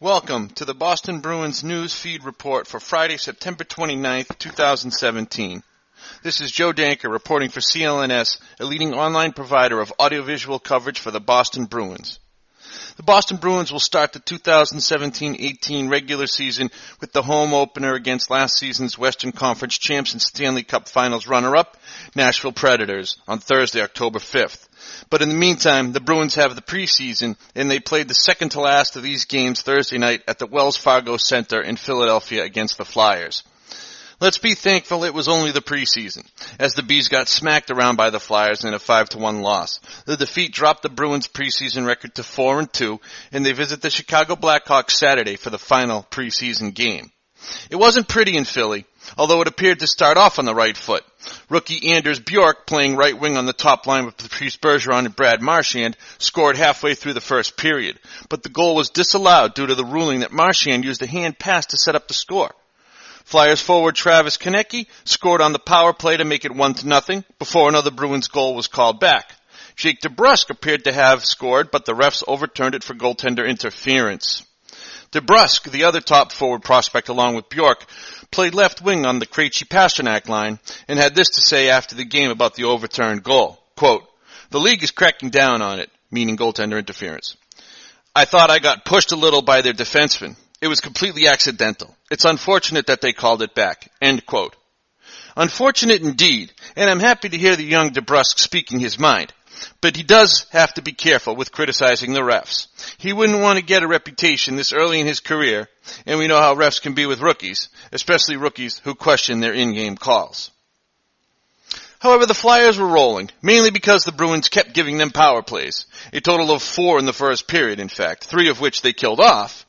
Welcome to the Boston Bruins News Feed Report for Friday, September 29th, 2017. This is Joe Danker reporting for CLNS, a leading online provider of audiovisual coverage for the Boston Bruins. The Boston Bruins will start the 2017-18 regular season with the home opener against last season's Western Conference champs and Stanley Cup Finals runner-up, Nashville Predators, on Thursday, October 5th. But in the meantime, the Bruins have the preseason, and they played the second to last of these games Thursday night at the Wells Fargo Center in Philadelphia against the FLYERS. Let's be thankful it was only the preseason, as the Bees got smacked around by the FLYERS in a 5-1 loss. The defeat dropped the Bruins' preseason record to 4-2, and they visit the Chicago Blackhawks Saturday for the final preseason game. It wasn't pretty in Philly, although it appeared to start off on the right foot. Rookie Anders Bjork, playing right wing on the top line with Patrice Bergeron and Brad Marchand, scored halfway through the first period, but the goal was disallowed due to the ruling that Marchand used a hand pass to set up the score. FLYERS forward Travis Konecny scored on the power play to make it 1-0 before another Bruins goal was called back. Jake DeBrusk appeared to have scored, but the refs overturned it for goaltender interference. DeBrusk, the other top forward prospect along with Bjork, played left wing on the Krejci-Pasternak line and had this to say after the game about the overturned goal. Quote, "The league is cracking down on it," meaning goaltender interference. "I thought I got pushed a little by their defenseman. It was completely accidental. It's unfortunate that they called it back." End quote. Unfortunate indeed, and I'm happy to hear the young DeBrusk speaking his mind. But he does have to be careful with criticizing the refs. He wouldn't want to get a reputation this early in his career, and we know how refs can be with rookies, especially rookies who question their in-game calls. However, the FLYERS were rolling, mainly because the Bruins kept giving them power plays, a total of 4 in the first period, in fact, 3 of which they killed off.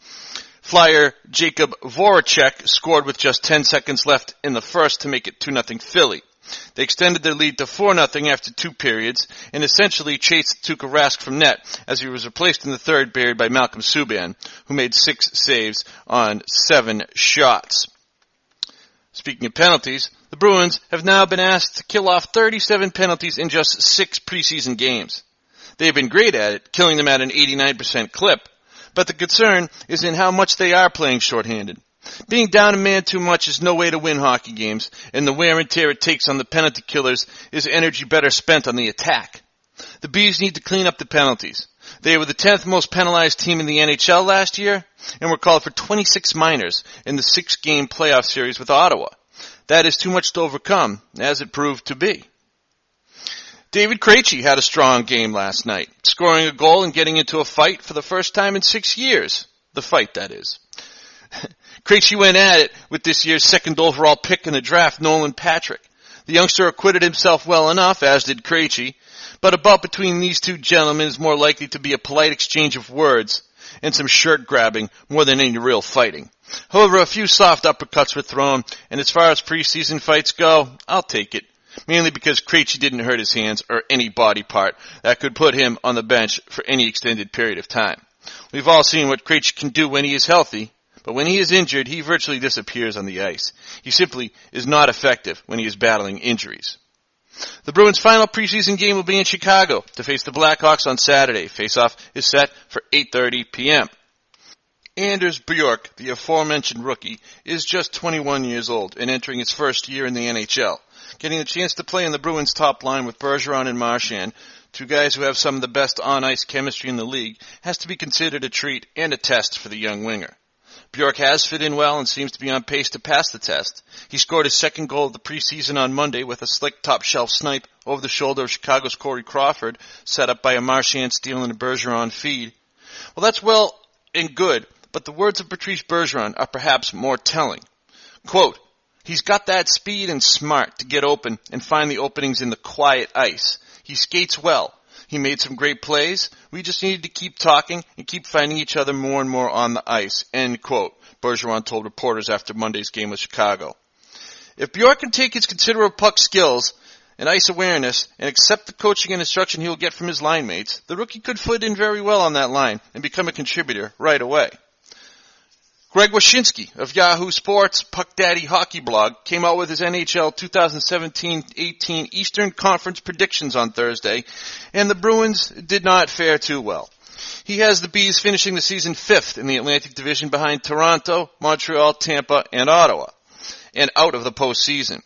Flyer Jakub Voracek scored with just 10 seconds left in the first to make it 2-0 Philly. They extended their lead to 4-0 after 2 periods and essentially chased Tuukka Rask from net as he was replaced in the third period by Malcolm Subban, who made 6 saves on 7 shots. Speaking of penalties, the Bruins have now been asked to kill off 37 penalties in just 6 preseason games. They've been great at it, killing them at an 89% clip. But the concern is in how much they are playing shorthanded. Being down a man too much is no way to win hockey games, and the wear and tear it takes on the penalty killers is energy better spent on the attack. The Bees need to clean up the penalties. They were the 10th most penalized team in the NHL last year, and were called for 26 minors in the 6-game playoff series with Ottawa. That is too much to overcome, as it proved to be. David Krejci had a strong game last night, scoring a goal and getting into a fight for the first time in 6 years. The fight, that is. Krejci went at it with this year's second overall pick in the draft, Nolan Patrick. The youngster acquitted himself well enough, as did Krejci, but a bout between these two gentlemen is more likely to be a polite exchange of words and some shirt-grabbing more than any real fighting. However, a few soft uppercuts were thrown, and as far as preseason fights go, I'll take it. Mainly because Krejci didn't hurt his hands or any body part that could put him on the bench for any extended period of time. We've all seen what Krejci can do when he is healthy, but when he is injured, he virtually disappears on the ice. He simply is not effective when he is battling injuries. The Bruins' final preseason game will be in Chicago to face the Blackhawks on Saturday. Face-off is set for 8:30 p.m. Anders Bjork, the aforementioned rookie, is just 21 years old and entering his first year in the NHL. Getting a chance to play in the Bruins' top line with Bergeron and Marchand, 2 guys who have some of the best on-ice chemistry in the league, has to be considered a treat and a test for the young winger. Bjork has fit in well and seems to be on pace to pass the test. He scored his second goal of the preseason on Monday with a slick top-shelf snipe over the shoulder of Chicago's Corey Crawford, set up by a Marchand steal and a Bergeron feed. Well, that's well and good, but the words of Patrice Bergeron are perhaps more telling. Quote, "He's got that speed and smart to get open and find the openings in the quiet ice. He skates well. He made some great plays. We just needed to keep talking and keep finding each other more and more on the ice." End quote, Bergeron told reporters after Monday's game with Chicago. If Bjork can take his considerable puck skills and ice awareness and accept the coaching and instruction he will get from his line mates, the rookie could fit in very well on that line and become a contributor right away. Greg Wyshynski of Yahoo Sports' Puck Daddy Hockey blog came out with his NHL 2017-18 Eastern Conference predictions on Thursday, and the Bruins did not fare too well. He has the Bees finishing the season 5th in the Atlantic Division behind Toronto, Montreal, Tampa, and Ottawa, and out of the postseason.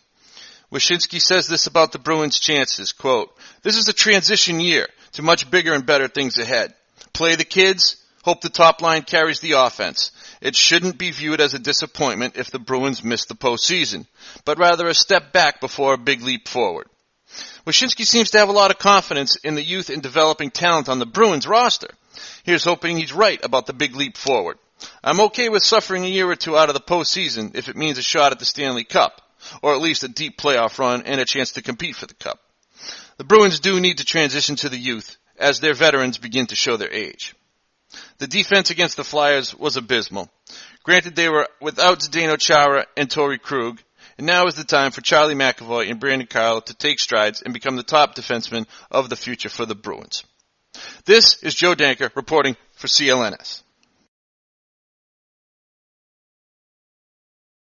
Wyshynski says this about the Bruins' chances, quote, "This is a transition year to much bigger and better things ahead. Play the kids, hope the top line carries the offense. It shouldn't be viewed as a disappointment if the Bruins miss the postseason, but rather a step back before a big leap forward." Wyshynski seems to have a lot of confidence in the youth and developing talent on the Bruins roster. Here's hoping he's right about the big leap forward. "I'm okay with suffering a year or two out of the postseason if it means a shot at the Stanley Cup, or at least a deep playoff run and a chance to compete for the Cup. The Bruins do need to transition to the youth as their veterans begin to show their age." The defense against the Flyers was abysmal. Granted, they were without Zdeno Chara and Torrey Krug, and now is the time for Charlie McAvoy and Brandon Carlo to take strides and become the top defensemen of the future for the Bruins. This is Joe Danker reporting for CLNS.